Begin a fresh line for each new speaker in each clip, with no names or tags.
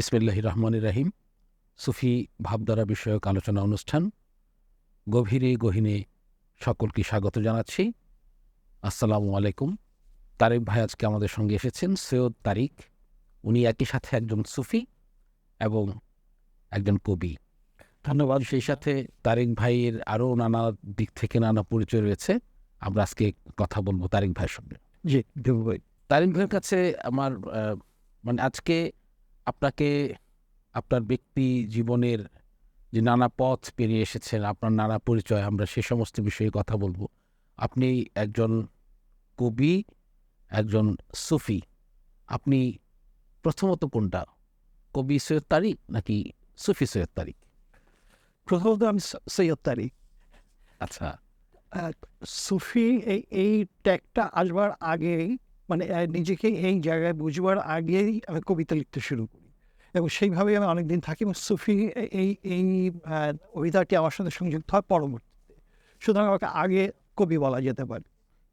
বিসমিল্লাহির রহমানির রহিম। সুফি ভাবধারা বিষয়ক আলোচনা অনুষ্ঠান গভীরে গহীনে সকলকে স্বাগত জানাচ্ছি। আসসালামু আলাইকুম। তারেক ভাই আজকে আমাদের সঙ্গে এসেছেন, সৈয়দ তারিক। উনি একই সাথে একজন সুফি এবং একজন কবি।
ধন্যবাদ।
সেই সাথে তারেক ভাইয়ের আরও নানা দিক থেকে নানা পরিচয় রয়েছে। আমরা আজকে কথা বলবো তারেক ভাইয়ের সঙ্গে।
জি, দেবু ভাই।
তারেক ভাইয়ের কাছে আমার আজকে আপনাকে আপনার ব্যক্তি জীবনের যে নানা পথ পেরিয়ে এসেছেন, আপনার নানা পরিচয়, আমরা সে সমস্ত বিষয়ে কথা বলবো। আপনি একজন কবি, একজন সুফি। আপনি প্রথমত কোনটা, কবি সৈয়দ তারিক নাকি সুফি সৈয়দ তারিক?
প্রথমত আমি সৈয়দ তারিক।
আচ্ছা,
সুফি এই ট্যাগটা আসবার আগেই, মানে নিজেকে এই জায়গায় বুঝবার আগেই আমি কবিতা লিখতে শুরু করি এবং সেইভাবেই আমি অনেকদিন থাকি এবং সুফি এই এই অভিধাটি আমার সাথে সংযুক্ত হয় পরবর্তীতে। সুতরাং আমাকে আগে কবি বলা যেতে পারে।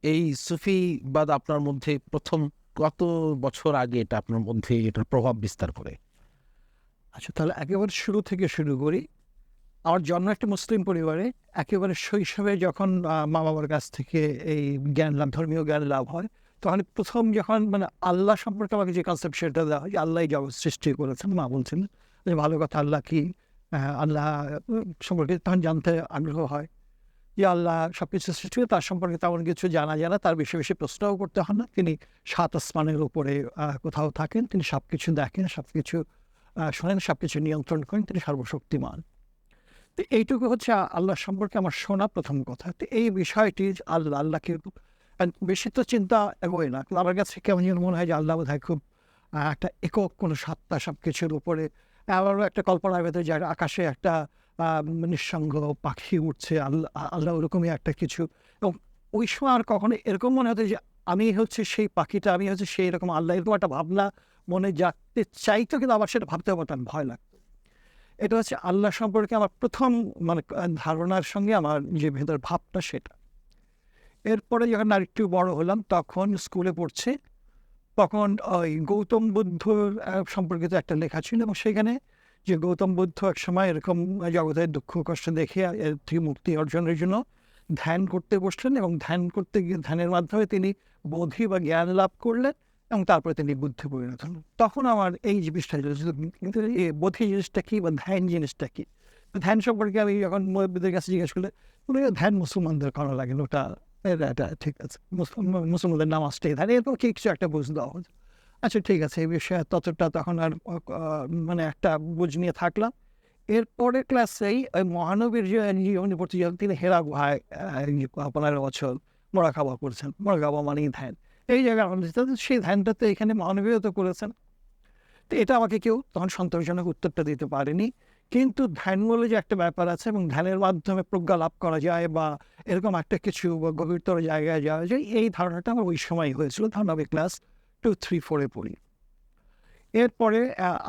এই সুফিবাদ আপনার মধ্যে প্রথম কত বছর আগে এটা আপনার মধ্যে এটার প্রভাব বিস্তার করে?
আচ্ছা, তাহলে একেবারে শুরু থেকে শুরু করি। আমার জন্ম একটা মুসলিম পরিবারে। একেবারে শৈশবে যখন মা বাবার কাছ থেকে এই ধর্মীয় জ্ঞান লাভ হয়, তখন প্রথম যখন মানে আল্লাহ সম্পর্কে আমাকে যে কনসেপশনটা দেওয়া হয় যে আল্লাহ জগৎ সৃষ্টি করেছেন, মা বলছেন যে ভালো কথা, আল্লাহ কি, আল্লাহ সম্পর্কে তখন জানতে আগ্রহ হয় যে আল্লাহ সব কিছু সৃষ্টি করে, তার সম্পর্কে তেমন কিছু জানা যায় না, তার বেশি বেশি প্রশ্নও করতে হয় না। তিনি ৭ আসমানের উপরে কোথাও থাকেন, তিনি সব কিছু দেখেন, সব কিছু শোনেন, সব কিছু নিয়ন্ত্রণ করেন, তিনি সর্বশক্তিমান। তো এইটুকু হচ্ছে আল্লাহ সম্পর্কে আমার শোনা প্রথম কথা। তো এই বিষয়টি আল্লাহকে বেশি তো চিন্তা এগোয় না। আমার কাছে কেমন যেন মনে হয় যে আল্লাহ বোধহয় খুব একটা একক কোনো সত্তা সব কিছুর উপরে। আমারও একটা কল্পনার ভেতরে যে আকাশে একটা নিঃসঙ্গ পাখি উঠছে, আল্লাহ ওরকমই একটা কিছু। এবং ওই সময় আর কখনো এরকম মনে হতো যে আমি হচ্ছে সেই পাখিটা, আমি হচ্ছে সেই রকম আল্লাহ, এরকম একটা ভাবনা মনে জাগতে চাইতো, কিন্তু আবার সেটা ভাবতে পারতাম, ভয় লাগতো। এটা হচ্ছে আল্লাহ সম্পর্কে আমার প্রথম মানে ধারণার সঙ্গে আমার যে ভেতর ভাবটা সেটা। এরপরে যখন আরেকটু বড় হলাম, তখন স্কুলে পড়ছে, তখন ওই গৌতম বুদ্ধ সম্পর্কিত একটা লেখা ছিল এবং সেখানে যে গৌতম বুদ্ধ এক সময় এরকম জগতের দুঃখ কষ্ট দেখে এর থেকে মুক্তি অর্জনের জন্য ধ্যান করতে বসলেন এবং ধ্যান করতে গিয়ে ধ্যানের মাধ্যমে তিনি বোধি বা জ্ঞান লাভ করলেন এবং তারপরে তিনি বুদ্ধে পরিণত হলেন। তখন আমার এই জিনিসটা কিন্তু এই বোধি জিনিসটা কী বা ধ্যান জিনিসটা কী, ধ্যান সম্পর্কে আমি যখন মুরব্বীদের কাছে জিজ্ঞেস করলে বলে ধ্যান মুসলমানদের করা লাগে, ওটা এটা ঠিক আছে, মুসলমানদের নামাজটাই ধ্যান, এরকম কিছু একটা বুঝ দেওয়া হতো। আচ্ছা ঠিক আছে, এই বিষয়ে ততটা তখন আর মানে একটা বুঝ নিয়ে থাকলাম। এরপরে ক্লাসেই ওই মহানবীর যে জীবনী পড়তে যখন তিনি হেরা গুহায় 15 বছর মোরাকাবা করছেন, মোরাকাবা মানেই ধ্যান, এই জায়গায় আমাদের সেই ধ্যানটাতে এখানে মহানবীও তো করেছেন। তো এটা আমাকে কেউ তখন সন্তোষজনক উত্তরটা দিতে পারেনি। কিন্তু ধ্যান বলে যে একটা ব্যাপার আছে এবং ধ্যানের মাধ্যমে প্রজ্ঞা লাভ করা যায় বা এরকম একটা কিছু বা গভীরতর জায়গায় যাওয়া যায়, এই ধারণাটা আমার ওই সময় হয়েছিল, তখন আমি ক্লাস 2, 3, 4 পড়ি। এরপরে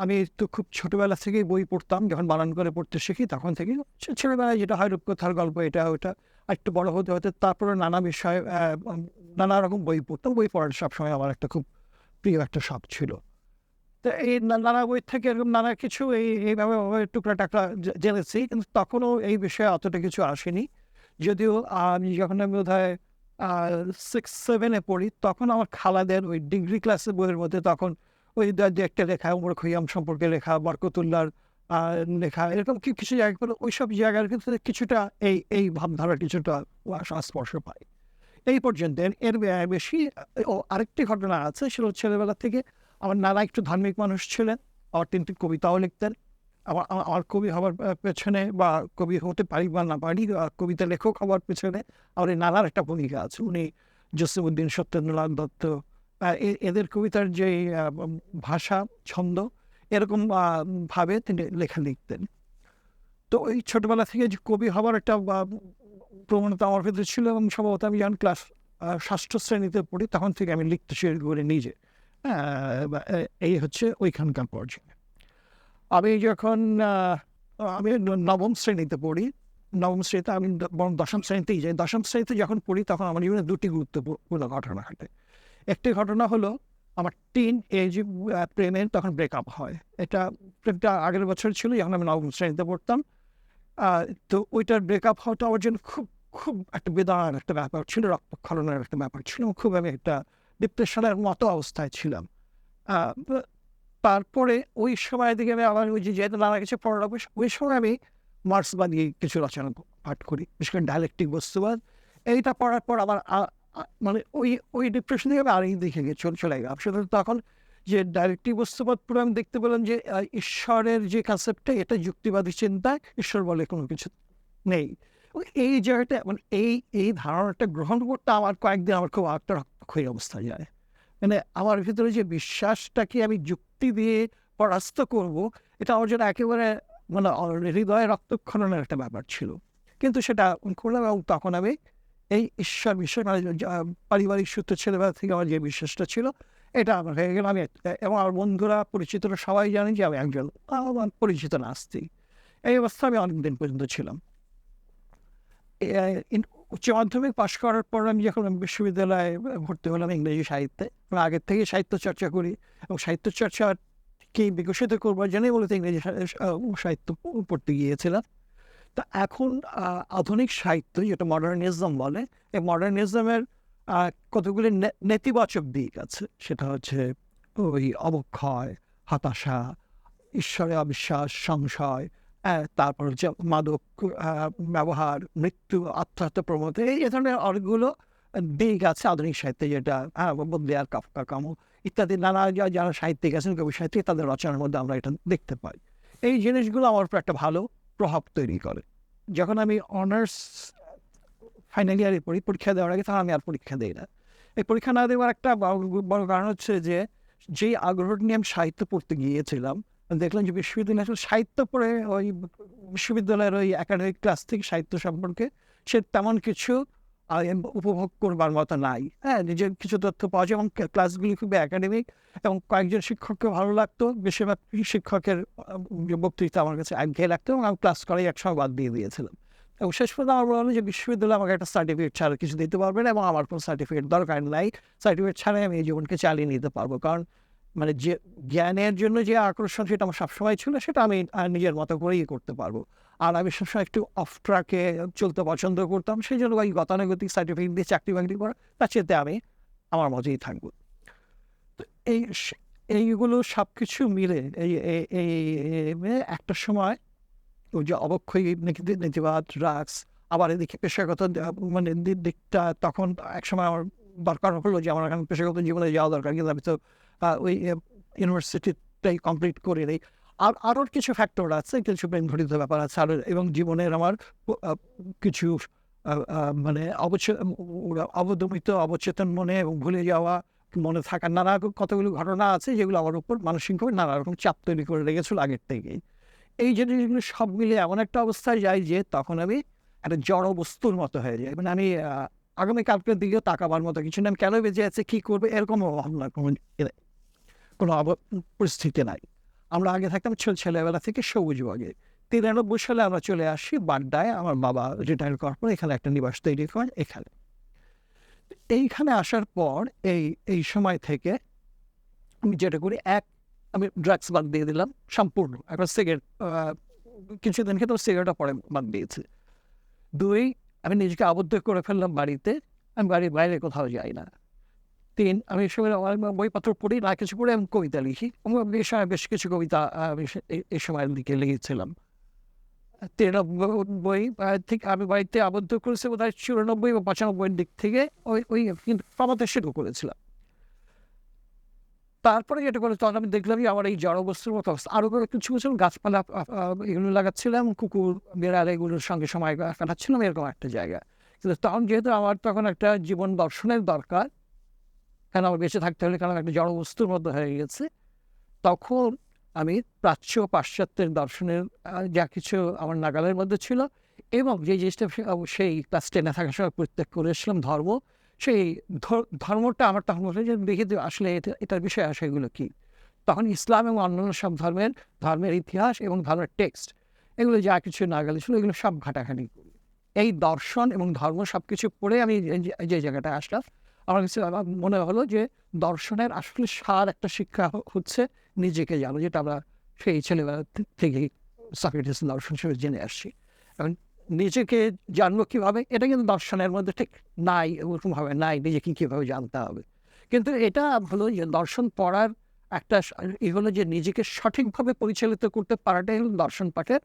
আমি তো খুব ছোটোবেলা থেকেই বই পড়তাম, যখন বানান করে পড়তে শিখি তখন থেকেই ছেলেবেলায় যেটা হয় রূপকথার গল্প এটা ওটা, আর একটু বড় হতে হতে তারপরে নানা বিষয়ে নানা রকম বই পড়তাম। বই পড়ার সবসময় আমার একটা খুব প্রিয় একটা শখ ছিল। তো এই নানা বই থেকে এরকম নানা কিছু এইভাবে টুকরা টাকরা জেনেছি, কিন্তু তখনও এই বিষয়ে অতটা কিছু আসেনি। যদিও আমি যখন আমি বোধহয় 6-7 পড়ি, তখন আমার খালাদের ওই ডিগ্রি ক্লাসের বইয়ের মধ্যে তখন ওই দু একটা লেখা, উমর খৈয়াম সম্পর্কে লেখা, বরকতুল্লাহর লেখা, এরকম কিছু জায়গা করে ওই সব জায়গার ভিতরে কিছুটা এই ভাবধারা কিছুটা স্পর্শ পাই। এই পর্যন্ত এর বেশি। ও আরেকটি ঘটনা আছে, সেটা ছেলেবেলা থেকে আমার নানা একটু ধার্মিক মানুষ ছিলেন, আমার 3টি কবিতাও লিখতেন। আমার কবি হওয়ার পেছনে বা কবি হতে পারি বা না পারি, কবিতা লেখক হওয়ার পেছনে আমার এই নানার একটা ভূমিকা আছে। উনি জসিমউদ্দিন, সত্যেন্দ্রনাথ দত্ত, এদের কবিতার যে ভাষা, ছন্দ, এরকম ভাবে তিনি লেখা লিখতেন। তো ওই ছোটবেলা থেকে যে কবি হওয়ার একটা প্রবণতা আমার ভিতরে ছিল এবং সম্ভবত আমি যখন ক্লাস 6ষ্ঠ শ্রেণীতে পড়ি তখন থেকে আমি লিখতে শুরু করি নিজে। এই হচ্ছে ওইখানকার পর্যায়ে। আমি যখন আমি 9ম শ্রেণীতে পড়ি, 9ম শ্রেণীতে আমি বরং 10ম শ্রেণীতেই যাই। 10ম শ্রেণীতে যখন পড়ি তখন আমার জীবনে 2টি গুরুত্বপূর্ণ ঘটনা ঘটে। একটি ঘটনা হলো আমার টিন এজ প্রেমের তখন ব্রেকআপ হয়। প্রেমটা আগের বছর ছিল যখন আমি নবম শ্রেণীতে পড়তাম। তো ওইটার ব্রেকআপ হওয়াটা আমার জন্য খুব খুব একটা বেদনার একটা ব্যাপার ছিল, রক্তক্ষরণের একটা ব্যাপার ছিল। খুব আমি একটা ডিপ্রেশনের মতো অবস্থায় ছিলাম। তারপরে ওই সময়ের দিকে আমি আবার ওই যে যেহেতু নানা কিছু পড়ার অভ্যাস, ওই সময় আমি মার্ক্সবাদী কিছু রচনা পাঠ করি, বিশেষ করে ডায়ালেকটিক বস্তুবাদ। এইটা পড়ার পর আমার মানে ওই ডিপ্রেশন থেকে আমি আরেক দিকে চলে গেলাম। শুধু তখন যে ডায়ালেকটিক বস্তুবাদ পুরো আমি দেখতে পেলাম যে ঈশ্বরের যে কনসেপ্টটা, এটা যুক্তিবাদী চিন্তায় ঈশ্বর বলে কোনো কিছু নেই। এই জায়গাটা মানে এই ধারণাটা গ্রহণ করতে আমার কয়েকদিন আমার খুব আত্মরক্ষী অবস্থা যায়। মানে আমার ভিতরে যে বিশ্বাসটাকে আমি যুক্তি দিয়ে পরাস্ত করব, এটা আমার জন্য একেবারে মানে হৃদয়ে রক্তক্ষরণের একটা ব্যাপার ছিল। কিন্তু সেটা করলাম এবং তখন আমি এই ঈশ্বর বিশ্বাস মানে পারিবারিক সূত্রে ছেলেবেলা থেকে আমার যে বিশ্বাসটা ছিল, এটা আমার হয়ে গেল। আমি এবং আমার বন্ধুরা পরিচিতরা সবাই জানে যে আমি একজন আমার পরিচিত নাস্তিক। এই অবস্থা আমি অনেকদিন পর্যন্ত ছিলাম। উচ্চ মাধ্যমিক পাশ করার পর আমি যখন বিশ্ববিদ্যালয়ে ভর্তি হলাম ইংরেজি সাহিত্যে, আমি আগের থেকে সাহিত্য চর্চা করি এবং সাহিত্য চর্চাকে বিকশিত করবার জন্যই মূলত ইংরেজি সাহিত্য পড়তে গিয়েছিলাম। তা এখন আধুনিক সাহিত্য যেটা মডার্নিজম বলে, এই মডার্নিজমের কতগুলি নেতিবাচক দিক আছে। সেটা হচ্ছে ওই অবক্ষয়, হতাশা, ঈশ্বরে অবিশ্বাস, সংশয়, তারপর হচ্ছে মাদক ব্যবহার, মৃত্যু, আত্মহত্যা প্রবণতা, এই ধরনের অনেকগুলো দিক আছে আধুনিক সাহিত্যে, যেটা বদলিয়ার, কাফকা, কামু ইত্যাদি নানা যারা সাহিত্যিক আছেন, কবি সাহিত্যিক, তাদের রচনার মধ্যে আমরা এটা দেখতে পাই। এই জিনিসগুলো আমার উপর একটা ভালো প্রভাব তৈরি করে। যখন আমি অনার্স ফাইনাল ইয়ারে পড়ি, পরীক্ষা দেওয়ার আগে তখন আমি আর পরীক্ষা দিই না। এই পরীক্ষা না দেওয়ার একটা বড় কারণ হচ্ছে যে যেই আগ্রহ নিয়ে আমি সাহিত্য পড়তে গিয়েছিলাম, দেখলাম যে বিশ্ববিদ্যালয়ে আসলে সাহিত্য পড়ে ওই বিশ্ববিদ্যালয়ের ওই একাডেমিক ক্লাস থেকে সাহিত্য সম্পর্কে সে তেমন কিছু উপভোগ করবার মতো নাই। হ্যাঁ, নিজের কিছু তথ্য পাওয়া যায় এবং ক্লাসগুলি খুবই একাডেমিক এবং কয়েকজন শিক্ষককে ভালো লাগতো। বেশিরভাগ শিক্ষকের বক্তৃতা আমার কাছে একঘেয়ে লাগতো এবং আমি ক্লাস করাই একসময় বাদ দিয়ে দিয়েছিলাম। এবং শেষ পর্যন্ত আমার বলা হলো যে বিশ্ববিদ্যালয় আমাকে একটা সার্টিফিকেট ছাড়া কিছু দিতে পারবে না এবং আমার কোনো সার্টিফিকেট দরকার নাই। সার্টিফিকেট ছাড়াই আমি এই জীবনকে চালিয়ে নিতে পারবো। কারণ মানে যে জ্ঞানের জন্য যে আকর্ষণ সেটা আমার সবসময় ছিল, সেটা আমি নিজের মতো করেই করতে পারবো। আর আমি সবসময় একটু অফ ট্র্যাকে চলতে পছন্দ করতাম, সেই জন্য ওই গতানুগতিক সার্টিফিকেট দিয়ে চাকরি বাকরি করা, তার চেয়ে আমি আমার মতোই থাকবো। তো এইগুলো সব কিছু মিলে একটা সময় ওই যে অবক্ষয়, নেতিবাদ, ড্রাগস, আবার এদিকে পেশাগত মানে দিকটা, তখন একসময় আমার দরকার হলো যে আমার এখন পেশাগত জীবনে যাওয়া দরকার, কিন্তু আমি তো ওই ইউনিভার্সিটিটাই কমপ্লিট করে নেই। আর আরও কিছু ফ্যাক্টর আছে, কিছু প্রেমঘটিত ব্যাপার আছে আরও, এবং জীবনের আমার কিছু মানে অবদমিত অবচেতন মনে এবং ভুলে যাওয়া, মনে থাকার নানা কতগুলো ঘটনা আছে যেগুলো আমার উপর মানসিকভাবে নানা রকম চাপ তৈরি করে রেখেছিল আগের থেকেই। এই জিনিসগুলো সব মিলে এমন একটা অবস্থায় যাই যে তখন আমি একটা জড় বস্তুর মতো হয়ে যাই। মানে আমি আগামীকালকের দিকেও তাকাবার মতো কিছু না, আমি কেন বেঁচে আছে, কী করবে, এরকম ভাবনা কোনো পরিস্থিতি নাই। আমরা আগে থাকতাম ছেলেবেলা থেকে সবুজ বাগে। 93 সালে আমরা চলে আসি বাড্ডায়, আমার বাবা রিটায়ার করার পর এখানে একটা নিবাস তৈরি করেন। এইখানে আসার পর এই সময় থেকে আমি যেটা করি, আমি ড্রাগস বাদ দিয়ে দিলাম সম্পূর্ণ। এখন সিগারেট কিছুদিন খেতে সিগারেটটা পরে বাদ দিয়েছি। 2, আমি নিজেকে আবদ্ধ করে ফেললাম বাড়িতে, আমি বাড়ির বাইরে কোথাও যাই না। 3, আমি এই সময় বইপত্র পড়ি না, কিছু পড়ে আমি কবিতা লিখি। আমি এই সময় বেশ কিছু কবিতা আমি এই সময়ের দিকে লিখেছিলাম। 93 থেকে আমি বাড়িতে আবদ্ধ করেছি বোধহয় 94 বা 95 দিক থেকে ওই কিন্তু প্রমাতে শুরু করেছিলাম। তারপরে যেটা করে তখন আমি দেখলাম যে আমার এই জড়বস্তুর মতো অবস্থা। আরও কিছু কিছু গাছপালা এগুলো লাগাচ্ছিলাম, কুকুর বিড়াল এগুলোর সঙ্গে সময় কাটাচ্ছিলাম, এরকম একটা জায়গা। কিন্তু তখন যেহেতু আমার তখন একটা জীবন দর্শনের দরকার, কেন আমার বেঁচে থাকতে হলে, কারণ একটা জড়বস্তুর মধ্যে হয়ে গেছে, তখন আমি প্রাচ্য পাশ্চাত্যের দর্শনের যা কিছু আমার নাগালের মধ্যে ছিল এবং যে জিনিসটা সেই ক্লাস 10-এ থাকার সময় প্রত্যেক করে এসেছিলাম, ধর্ম, সেই ধর্মটা আমার তখন বলে যে দেখি আসলে এটার বিষয় আসে এগুলো কী। তখন ইসলাম এবং অন্যান্য সব ধর্মের ইতিহাস এবং ধর্মের টেক্সট, এগুলো যা কিছু নাগালে ছিল, এগুলো সব ঘাটাঘাটি করি। এই দর্শন এবং ধর্ম সব কিছু পড়ে আমি যে জায়গাটায় আসলাম, আমার কাছে মনে হলো যে দর্শনের আসলে সার একটা শিক্ষা হচ্ছে নিজেকে জানো, যেটা আমরা সেই ছেলেবেলা থেকে সক্রেটিস দর্শন হিসেবে জেনে আসছি। এখন নিজেকে জানবো কীভাবে, এটা কিন্তু দর্শনের মধ্যে ঠিক নাই, ওরকমভাবে নাই নিজেকে কীভাবে জানতে হবে। কিন্তু এটা হলো যে দর্শন পড়ার একটা হলো যে নিজেকে সঠিকভাবে পরিচালিত করতে পারাটাই হলো দর্শন পাঠের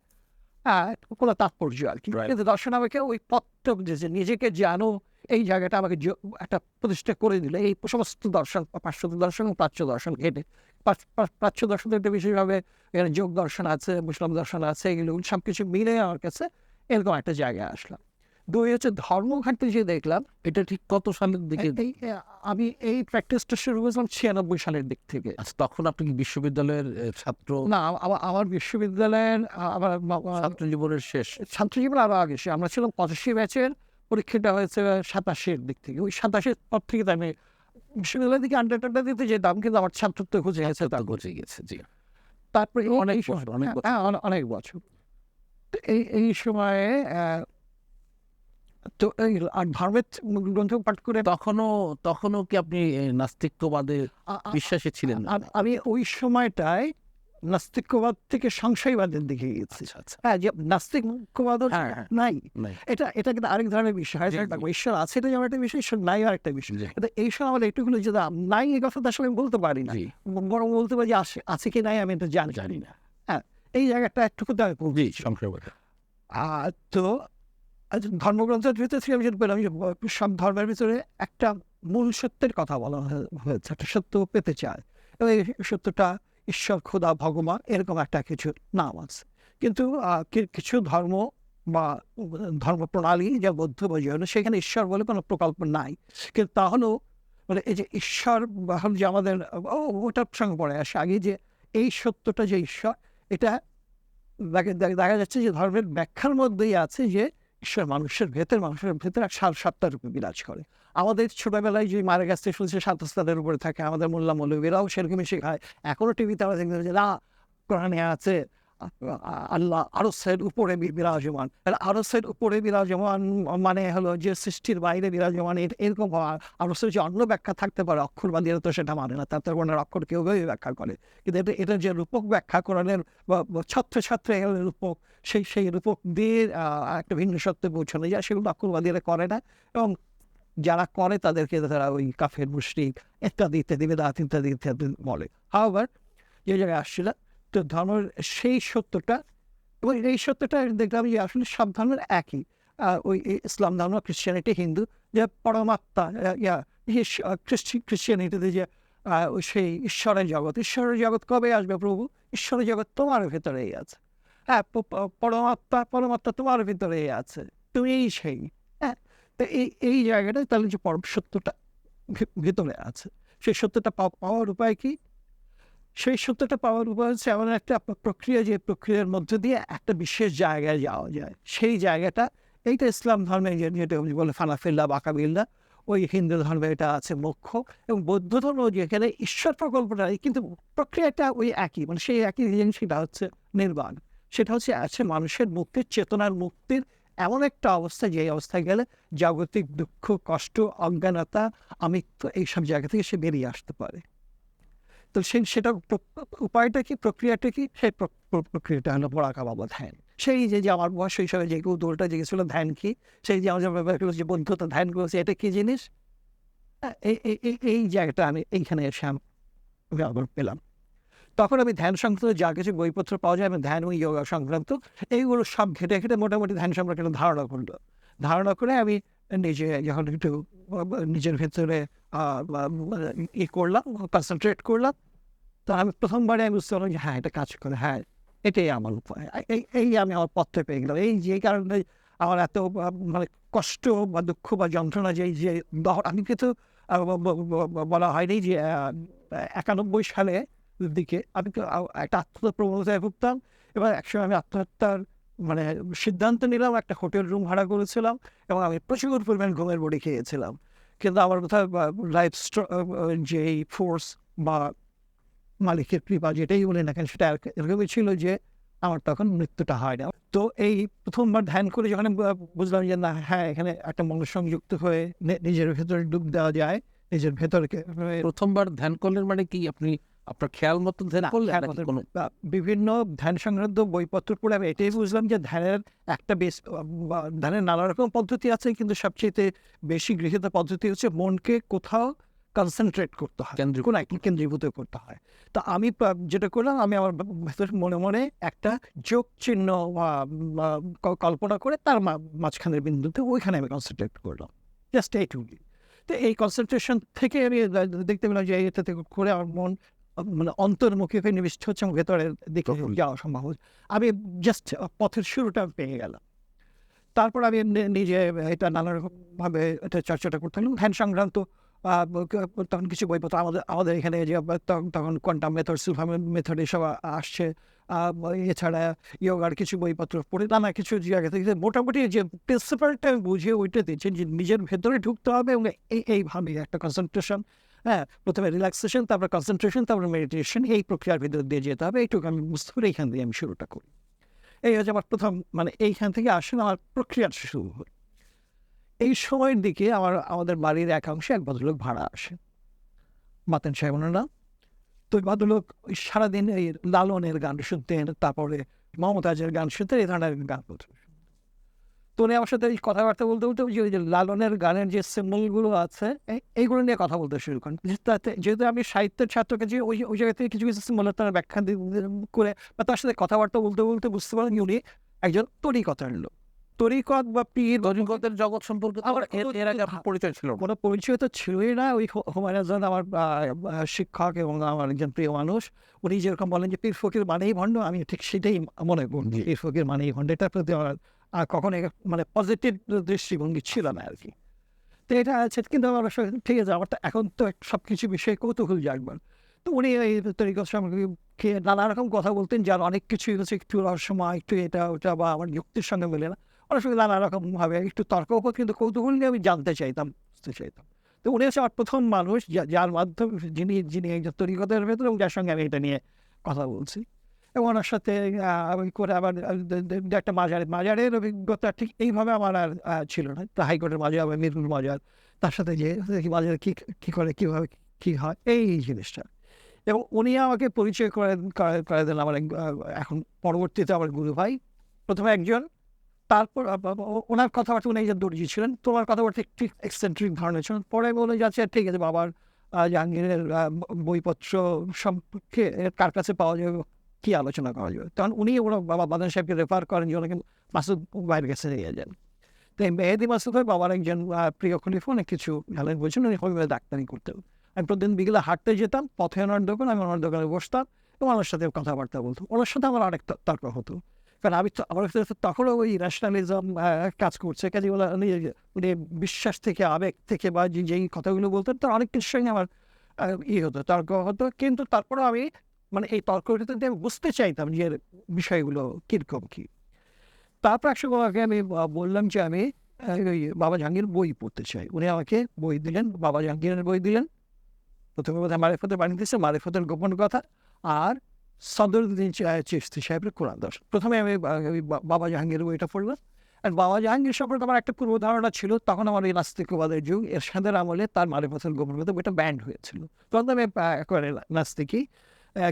কোনো তাৎপর্য আর কি।
Right.
কিন্তু দর্শন আমাকে ওই পথটা যে নিজেকে জানো, এই জায়গাটা আমাকে একটা প্রতিষ্ঠা করে দিল। এই সমস্ত দর্শন, পাশ্চাত্য দর্শন এবং প্রাচ্য দর্শন ঘেটে, প্রাচ্য দর্শন একটা বিশেষভাবে এখানে যোগ দর্শন আছে, মুসলিম দর্শন আছে, এগুলো সব কিছু মিলে আমার কাছে এরকম একটা জায়গায় আসলাম। দুই হচ্ছে ধর্মঘাটে যে দেখলাম,
এটা ঠিক কত সালের দিকে?
আমি এই প্র্যাকটিসটা শুরু করেছিলাম 96 সালের দিক থেকে।
আচ্ছা, তখন আপনি কি বিশ্ববিদ্যালয়ের ছাত্র?
না, আমার বিশ্ববিদ্যালয়ের আমার
ছাত্র জীবনের শেষ?
ছাত্রজীবন আরো আগে আমরা ছিলাম 85 ব্যাচের, পরীক্ষাটা হয়েছে 87-এর দিক থেকে। ওই 87-এর পর থেকে তো আমি বিশ্ববিদ্যালয়ের দিকে আড্ডা দিতে যেতাম, কিন্তু আমার ছাত্রত্ব খুঁজে গেছে
তা গজে গেছে, জি।
তারপরে
অনেক
এই
বছর, অনেক বছর।
অনেক বছর। তো এই সময়ে তো আর ধর্মের গ্রন্থ পাঠ করে
তখনও কি আপনি নাস্তিক্যবাদে বিশ্বাসী ছিলেন না?
আমি ওই সময়টায় নাস্তিক্যবাদ থেকে সংশয়বাদের দিকে গেছি।
আচ্ছা, আচ্ছা।
হ্যাঁ, যে নাস্তিক্যবাদ
হ্যাঁ, হ্যাঁ।
নাই,
নাই।
এটা কিন্তু আরেক ধরনের বিষয়।
জি, জি।
দেখো, ঈশ্বর আছে এটা যেমন একটা বিষয়, ঈশ্বর নাই আর একটা বিষয়।
জি।
কিন্তু এই সময় আমাদের একটুখানি যদি নাই, এই কথাটা আসলে আমি বলতে পারি না।
জি।
বরং বলতে পারি যে আছে কি নাই আমি এটা জানি
জানি না।
হ্যাঁ, এই জায়গাটা একটুকু তো আমি
জি,
বলছি।
সংশয়বাদে।
তো ধর্মগ্রন্থের ভিতরে থেকে আমি যেটা পেলাম যে সব ধর্মের ভিতরে একটা মূল সত্যের কথা বলা হয়েছে, একটা সত্য পেতে চায়, এবং এই সত্যটা ঈশ্বর, খোদা, ভগবান, এরকম একটা কিছু নাম আছে। কিন্তু কিছু ধর্ম বা ধর্ম প্রণালী, যা বৌদ্ধ বা জৈন, সেখানে ঈশ্বর বলে কোনো প্রকল্প নাই। কিন্তু তাহলেও মানে এই যে ঈশ্বর যে আমাদের ওটার সঙ্গে পড়ে আসে আগে, যে এই সত্যটা যে ঈশ্বর, এটা দেখা যাচ্ছে যে ধর্মের ব্যাখ্যার মধ্যেই আছে যে ঈশ্বর মানুষের ভেতরে এক সত্তা রূপে বিরাজ করে। আমাদের ছোটবেলায় যে মারা গেছে শুনছে সাত স্তরের উপরে থাকে, আমাদের মোল্লা মৌলবীরাও সেরকমই শেখায়। এখনো টিভিতে আমরা দেখতে যে না, কোরআনে আছে আল্লাহ আরশের উপরে বিরাজমান। আরশের উপরে বিরাজমান মানে হলো যে সৃষ্টির বাইরে বিরাজমান, এরকম আরশের যে অন্য ব্যাখ্যা থাকতে পারে, অক্ষরবাদীরা তো সেটা মানে না, তার কোনো অক্ষর কেউ ব্যাখ্যা করে। কিন্তু এটা যে রূপক ব্যাখ্যা কোরআনের বা ছত্রে রূপক, সেই রূপক দিয়ে একটা ভিন্ন সত্যে পৌঁছানো যায়, সেগুলো অক্ষরবাদীরা করে না। এবং যারা করে তাদেরকে তারা ওই কাফের, মুশরিক ইত্যাদি বেদাত ইত্যাদি বলে। আবার যে জায়গায় আসছিল, তো ধর্মের সেই সত্যটা, এবং এই সত্যটা দেখলাম যে আসলে সব ধর্মের একই। ওই ইসলাম ধর্ম, খ্রিস্টানিটি, হিন্দু, যে পরমাত্মা, খ্রিস্টানিটিতে যে ওই সেই ঈশ্বরের জগৎ কবে আসবে প্রভু? ঈশ্বরের জগৎ তোমার ভেতরেই আছে। হ্যাঁ, পরমাত্মা তোমার ভেতরেই আছে, তুমিই সেই। হ্যাঁ, তো এই জায়গাটা তাহলে যে পরম সত্যটা ভেতরে আছে, সেই সত্যটা পাওয়ার উপায় কি? সেই সত্যটা পাওয়ার উপায় হচ্ছে এমন একটা প্রক্রিয়া, যে প্রক্রিয়ার মধ্য দিয়ে একটা বিশেষ জায়গায় যাওয়া যায়। সেই জায়গাটা, এইটা ইসলাম ধর্মে যেটা বলে ফানাফিল্লা, বাকাবিল্লা, ওই হিন্দু ধর্মে এটা আছে মোক্ষ, এবং বৌদ্ধ ধর্ম যেখানে ঈশ্বর প্রকল্পটা, কিন্তু প্রক্রিয়াটা ওই একই, মানে সেই একই জিনিস, সেটা হচ্ছে নির্বাণ। সেটা হচ্ছে আছে মানুষের মুক্তির, চেতনার মুক্তির এমন একটা অবস্থা, যে অবস্থায় গেলে জাগতিক দুঃখ, কষ্ট, অজ্ঞানতা, আমিত্ব, এইসব জায়গা থেকে সে বেরিয়ে আসতে পারে। তো সেটা উপায়টা কি, প্রক্রিয়াটা কি? সেই প্রক্রিয়াটা হলো মোরাকাবা বা ধ্যান। সেই যে আমার বয়স হিসাবে যে কৌতূহলটা জেগেছিল, ধ্যান কি, সেই যে আমার যে বন্ধুত্ব ধ্যান করেছে, এটা কি জিনিস, এই জায়গাটা আমি এইখানে এসে আমি আবার পেলাম। তখন আমি ধ্যান সংক্রান্ত যা কিছু বইপত্র পাওয়া যায়, আমি ধ্যান ও যোগা সংক্রান্ত এইগুলো সব ঘেটে মোটামুটি ধ্যান সম্পর্কে ধারণা করে আমি নিজে যখন একটু নিজের ভেতরে করলাম, কনসেন্ট্রেট করলাম, তো আমি প্রথমবারে আমি বুঝতে পারলাম যে হ্যাঁ, এটা কাজ করে, হ্যাঁ, এটাই আমার উপায়। এই আমি আমার পথে পেয়ে গেলাম। এই যে কারণে আমার এত মানে কষ্ট বা দুঃখ বা যন্ত্রণা, যে আমি কিন্তু বলা হয়নি যে 91 সালে দিকে আমি তো একটা আত্মহত্যা প্রবণতায় ভুগতাম, এবং একসময় আমি আত্মহত্যার মানে সিদ্ধান্ত নিলাম। একটা হোটেল রুম ভাড়া করেছিলাম, এবং আমি প্রচুর পরিমাণ ঘুমের বড়ি খেয়েছিলাম। কিন্তু আমার কোথাও লাইফ যে ফোর্স বা মালিকের কৃপা, যেটাই বলি না কেন, সেটা এরকমই ছিল যে আমার তখন মৃত্যুটা হয় না। তো এই প্রথমবার ধ্যান করে যখন বুঝলাম যে না, হ্যাঁ, এখানে একটা মনের সংযুক্ত হয়ে নিজের ভেতরে ডুব দেওয়া যায়, নিজের ভেতরকে
প্রথমবার ধ্যান করলেন মানে কি আপনি আপনার খেয়াল মতো ধ্যান করলেন
খেয়াল
নাকি
মতো
কোনো
বিভিন্ন ধ্যান সংক্রান্ত বইপত্র পড়ে আমি এটাই বুঝলাম যে ধ্যানের একটা বেশ ধ্যানের নানা রকম পদ্ধতি আছে, কিন্তু সবচেয়ে বেশি গৃহীত পদ্ধতি হচ্ছে মনকে কোথাও কনসেন্ট্রেট করতে হয়,
কেন্দ্রীভূত
কোন একটা কেন্দ্রীভূত করতে হয়। তো আমি যেটা করলাম, আমি আমার ভেতর মনে মনে একটা যোগ চিহ্ন কল্পনা করে তার মাঝখানের বিন্দুতে ওইখানে আমি কনসেন্ট্রেট করলাম, জাস্ট এইটুকুই। তো এই কনসেন্ট্রেশন থেকে আমি দেখতে পেলাম যে এটাতে করে আমার মন মানে অন্তর্মুখী হয়ে নিবিষ্ট হচ্ছে এবং ভেতরের দিকে
প্রফুল্ল।
যাওয়া সম্ভব হচ্ছে। আমি জাস্ট পথের শুরুটা পেয়ে গেলাম। তারপর আমি নিজে এটা নানা রকমভাবে এটা চর্চাটা করতে লাগলাম। ধ্যান সংক্রান্ত তখন কিছু বইপত্র আমাদের এখানে যে তখন কোয়ান্টাম মেথড, সুলফাম মেথড এসব আসছে। এছাড়া ইয়োগার কিছু বইপত্র পড়ে নানা কিছু জায়গা থেকে মোটামুটি যে প্রিন্সিপালটা আমি বুঝে ওইটা দিচ্ছেন যে নিজের ভেতরে ঢুকতে হবে এবং এইভাবে একটা কনসেন্ট্রেশন, হ্যাঁ, প্রথমে রিল্যাক্সেশন, তারপর কনসেন্ট্রেশন, তারপর মেডিটেশন, এই প্রক্রিয়ার ভিতর দিয়ে যেতে হবে। এইটুকু আমি বুঝতে পারি, এইখান দিয়ে আমি শুরুটা করি। এই হচ্ছে আমার প্রথম, মানে এইখান থেকে আসলে আমার প্রক্রিয়াটা শুরু হয়। এই সময়ের দিকে আমাদের বাড়ির একাংশে এক ভদ্রলোক ভাড়া আসে, মাতেন সাহেব ওনার নাম। তো ওই ভদ্রলোক ওই সারাদিন এই লালনের গান শুনতেন, তারপরে মমতাজের গান শুনতেন, এই ধরনের গান বলতেন। তো উনি আমার সাথে এই কথাবার্তা বলতে বলতে ওই যে লালনের গানের যে সিম্বলগুলো আছে এইগুলো নিয়ে কথা বলতে শুরু করেন। যেহেতু আমি সাহিত্যের ছাত্রকে, যে ওই জায়গা থেকে কিছু কিছু সিম্বলের তার ব্যাখ্যা করে বা তার সাথে কথাবার্তা বলতে বলতে বুঝতে পারেন যে উনি একজন তরিকতের লোক। তরিকত বা পীর
তরিকতের জগৎ সম্পর্কে তো
আমার
এর আগে আপনার পরিচয় ছিল না।
কোনো পরিচয় তো ছিলই না। ওই হুমায়ুন আজাদ আমার শিক্ষক এবং আমার একজন প্রিয় মানুষ। উনি যেরকম বলেন যে পীর ফকির মানেই ভণ্ড, আমি ঠিক সেটাই মনে করি।
জি।
পীর ফকির মানেই ভণ্ড, এটার প্রতি আমার কখনো মানে পজিটিভ দৃষ্টিভঙ্গি ছিল না আর কি। তো এটা আছে, কিন্তু আমার ঠিক আছে, আমার তো এখন তো সব কিছু বিষয়ে কৌতূহল জাগবার। তো উনি এই তরিকত সম্পর্কে নানা রকম কথা বলতেন, যার অনেক কিছুই হচ্ছে একটু রহস্যময়, একটু এটা ওটা বা আমার যুক্তির সঙ্গে মেলে না। অনেক সময় নানা রকমভাবে একটু তর্ক হতো, কিন্তু কৌতূহল নিয়ে আমি জানতে চাইতাম, বুঝতে চাইতাম। তো উনি হচ্ছে আমার প্রথম মানুষ যার মাধ্যমে যিনি একজন তরিকতের ভেতরে, এবং যার সঙ্গে আমি এটা নিয়ে কথা বলছি। এবং ওনার সাথে আমি করে আবার একটা মাজারের অভিজ্ঞতা ঠিক এইভাবে আমার আর ছিল না। তো হাইকোর্টের মাজার বা মিরপুর মাজার, তার সাথে যে মাজারে কী করে, কীভাবে কী হয়, এই জিনিসটা। এবং উনি আমাকে পরিচয় করে দেন আমার এখন পরবর্তীতে আমার গুরু ভাই প্রথমে একজন। তারপর ওনার কথাবার্তা, উনি একজন দর্জি ছিলেন, তো ওনার কথাবার্তা একটু এক্সেন্ট্রিক ধরনের ছিলেন। পরে বলে যাচ্ছে ঠিক আছে, বাবার জাহাঙ্গীরের বইপত্র সম্পর্কে কার কাছে পাওয়া যাবে, কী আলোচনা করা যাবে। তখন উনি ওরা বাবা বাদান সাহেবকে রেফার করেন যে ওনাকে মাসুদ ভাইয়ের কাছে নিয়ে যান। তো এই মেহেদি মাসুদ ভাই বাবার একজন প্রিয় খলিফা, অনেক কিছু হেলেন বলছেন, উনি হবিবে ডাক্তারি করতেন। আমি প্রতিদিন বিকেলে হাঁটতে যেতাম, পথে ওনার দোকান, আমি ওনার দোকানে বসতাম এবং ওনার সাথে কথাবার্তা বলতাম। ওনার সাথে আমার অনেক তর্ক হতো, কারণ আমি আমার তখনও ওই ন্যাশনালিজম কাজ করছে। কাজে উনি বিশ্বাস থেকে, আবেগ থেকে বা যেই কথাগুলো বলতেন, তার অনেক কিছুর সঙ্গে আমার হতো, তর্ক হতো। কিন্তু তারপরেও আমি মানে এই তর্কটা আমি বুঝতে চাইতাম যে এর বিষয়গুলো কীরকম কী। তারপর একসময় আমি বললাম যে আমি ওই বাবা জাহাঙ্গীর বই পড়তে চাই। উনি আমাকে বই দিলেন, বাবা জাহাঙ্গীরের বই দিলেন। প্রথমে বোধহয় মারিফতের বাণী দিয়েছে, মারিফতের গোপন কথা, আর সদরুদ্দিন চিশতি সাহেবের কোরআন দর্শন। প্রথমে আমি ওই বাবা জাহাঙ্গীরের বইটা পড়লাম। আর বাবা জাহাঙ্গীর সম্পর্কে আমার একটা পূর্ব ধারণা ছিল, তখন আমার এই নাস্তিকবাদের যুগ, এরশাদের আমলে তার মারিফতের গোপন কথা বইটা ব্যান্ড হয়েছিল। তখন আমি একেবারে নাস্তিকই।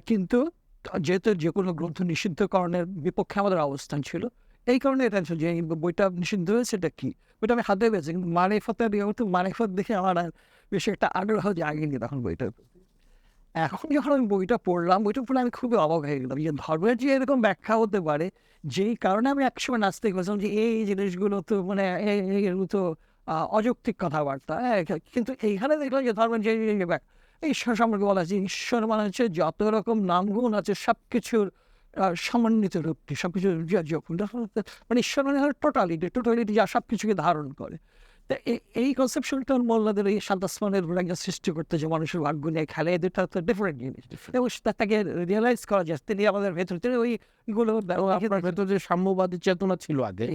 কিন্তু যেহেতু যে কোনো গ্রন্থ নিষিদ্ধকরণের বিপক্ষে আমাদের অবস্থান ছিল, এই কারণে এটা যে এই বইটা নিষিদ্ধ হয়েছে, এটা কি বইটা আমি হাতে পেয়েছি, কিন্তু মারিফতের মারিফত দেখে আমার আর বেশি একটা আগ্রহ জাগেনি তখন বইটার প্রতি। এখন যখন আমি বইটা পড়লাম, বইটা পড়লে আমি খুবই অবাক হয়ে গেলাম যে ধর্মের যে এরকম ব্যাখ্যা হতে পারে, যেই কারণে আমি একসময় নাস্তিক হয়েছিলাম যে এই জিনিসগুলো তো মানে এগুলো তো অযৌক্তিক কথাবার্তা। কিন্তু এইখানে দেখলাম যে ধর্মের যে ঈশ্বর সম্পর্কে বলা আছে, ঈশ্বর মানে হচ্ছে যত রকম নামগুণ আছে সব কিছুর সমন্বিত রূপটি, সব কিছুর মানে ঈশ্বর মানে টোটালিটি যা সব কিছুকে ধারণ করে। তা এই কনসেপশনটা মোল্লাদের এই শান্তাসমানের একজন সৃষ্টি করতে, যে মানুষের ভাগ্য নিয়ে খেলে, এদেরটা তো ডিফারেন্ট জিনিস, এবং তাকে রিয়েলাইজ করা যায় তিনি আমাদের ভেতর থেকে ওইগুলো
আপনার ভেতর যে সাম্যবাদী চেতনা ছিল আগে,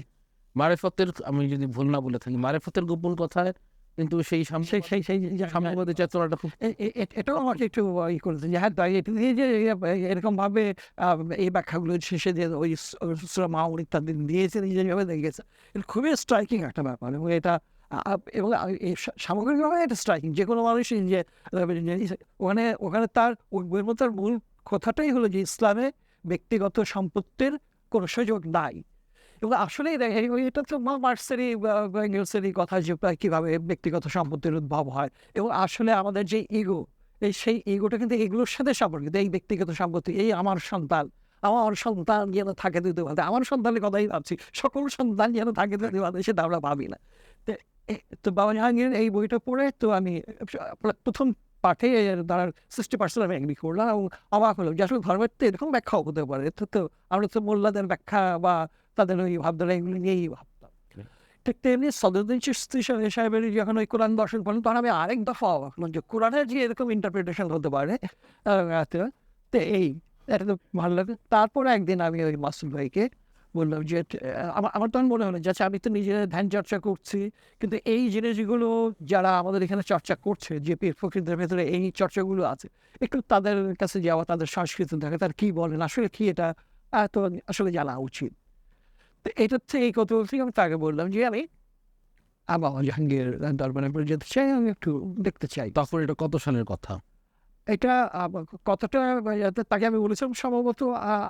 মারেফতের, আমি যদি ভুল না বলে থাকি, মারেফতের গোপন কথায় কিন্তু সেই সাম্যবাদী চেতনাটা খুব
এটাও আমাকে একটু করেছেন যে হ্যাঁ তাই যে এরকমভাবে এই ব্যাখ্যাগুলো শেষে দিয়ে ওই সূরা মাউন ইত্যাদি দিয়েছে, যেভাবে দেখেছে, এটা খুবই স্ট্রাইকিং একটা ব্যাপার। এবং এটা এবং এই সামগ্রিকভাবে এটা স্ট্রাইকিং, যে কোনো মানুষই যে ওখানে ওখানে তার ওই বইয়ের মধ্যে তার মূল কথাটাই হলো যে ইসলামে ব্যক্তিগত সম্পত্তির কোনো সুযোগ নাই। এবং আসলেই এটা তো মার্কসেরই বা এঙ্গেলসেরই কথা যে কীভাবে ব্যক্তিগত সম্পত্তির উদ্ভব হয়, এবং আসলে আমাদের যে ইগো, সেই ইগোটা কিন্তু এগুলোর সাথে সম্পর্কিত। এই ব্যক্তিগত সম্পত্তি, এই আমার সন্তান যেন থাকে দুধে ভাতে, আমার সন্তানের কথাই ভাবছি, সকল সন্তান যেন থাকে দুধে ভাতে, সেটা আমরা ভাবি না। তো বাবা জাহাঙ্গীর এই বইটা পড়ে তো আমি প্রথম পাঠে তার 60% আমি এগ্রি করলাম, এবং অবাক হলাম যে আসলে ধর্মের তো এরকম ব্যাখ্যাও হতে পারে। তো আমরা তো মোল্লাদের ব্যাখ্যা বা তাদের ওই ভাবধারা এগুলো নিয়েই ভাবতাম। ঠিক তেমনি সদরুদ্দিন চিশতি সাহেবের যখন ওই কোরআন দর্শন পড়লেন, তখন আমি আরেক দফা অবাক হলাম যে কোরআনের যে এরকম ইন্টারপ্রিটেশন হতে পারে। তো এটা তো ভালো লাগে। তারপরে একদিন আমি ওই মাসুদ ভাইকে বললাম যে আমার তখন মনে হলো যে আচ্ছা, আমি তো নিজে ধ্যান চর্চা করছি, কিন্তু এই জিনিসগুলো যারা আমাদের এখানে চর্চা করছে, যে পীর ফকিরদের ভেতরে এই চর্চাগুলো আছে, একটু তাদের কাছে যাওয়া, তাদের সংস্কৃতি দেখা, তার কী বলেন, আসলে কি এটা তো আসলে জানা উচিত। তো এটার থেকে এই কৌতূহল থেকে আমি তাকে বললাম যে আমি বাবা জাহাঙ্গীর দরবারে যেতে চাই, আমি একটু দেখতে চাই।
তখন এটা কত সালের কথা?
এটা কতটা তাকে আমি বলেছিলাম সম্ভবত